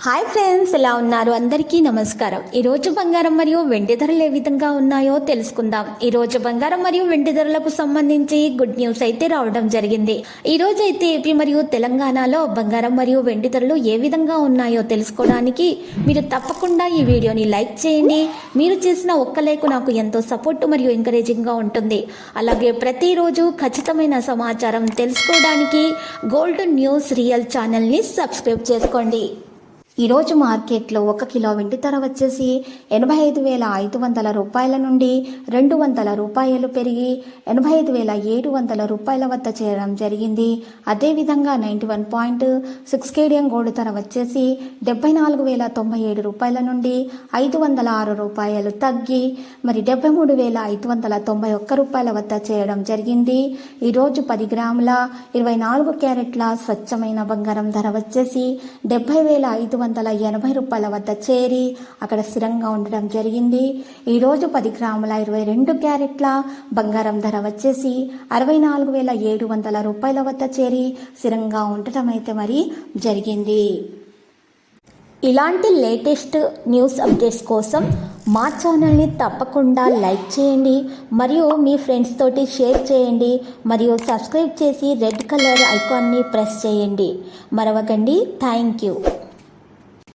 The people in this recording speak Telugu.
హాయ్ ఫ్రెండ్స్, ఎలా ఉన్నారు? అందరికీ నమస్కారం. ఈరోజు బంగారం మరియు వెండి ధరలు ఏ విధంగా ఉన్నాయో తెలుసుకుందాం. ఈరోజు బంగారం మరియు వెండి ధరలకు సంబంధించి గుడ్ న్యూస్ అయితే రావడం జరిగింది. ఈరోజు అయితే ఏపీ మరియు తెలంగాణలో బంగారం మరియు వెండి ధరలు ఏ విధంగా ఉన్నాయో తెలుసుకోవడానికి మీరు తప్పకుండా ఈ వీడియోని లైక్ చేయండి. మీరు చేసిన ఒక్క లైక్ నాకు ఎంతో సపోర్ట్ మరియు ఎంకరేజింగ్గా ఉంటుంది. అలాగే ప్రతిరోజు ఖచ్చితమైన సమాచారం తెలుసుకోవడానికి గోల్డ్ న్యూస్ రియల్ ఛానల్ని సబ్స్క్రైబ్ చేసుకోండి. ఈరోజు మార్కెట్లో 1 కిలో వెండి ధర వచ్చేసి 85,500 రూపాయల నుండి 200 రూపాయలు పెరిగి 85,700 రూపాయల వద్ద చేరడం జరిగింది. అదేవిధంగా 91.6 కేడియం గోల్డ్ ధర వచ్చేసి 74,097 రూపాయల నుండి 506 రూపాయలు తగ్గి 73,591 రూపాయల వద్ద చేయడం జరిగింది. ఈరోజు 10 గ్రాముల 24 క్యారెట్ల స్వచ్ఛమైన బంగారం ధర వచ్చేసి 70,580 రూపాయల వద్ద చేరి అక్కడ స్థిరంగా ఉండడం జరిగింది. ఈరోజు 10 గ్రాముల 22 క్యారెట్ల బంగారం ధర వచ్చేసి 64,700 రూపాయల వద్ద చేరి స్థిరంగా ఉండటం అయితే మరి జరిగింది. ఇలాంటి లేటెస్ట్ న్యూస్ అప్డేట్స్ కోసం మా ఛానల్ని తప్పకుండా లైక్ చేయండి మరియు మీ ఫ్రెండ్స్ తోటి షేర్ చేయండి మరియు సబ్స్క్రైబ్ చేసి రెడ్ కలర్ ఐకాన్ని ప్రెస్ చేయండి. మరవకండి. Thank you.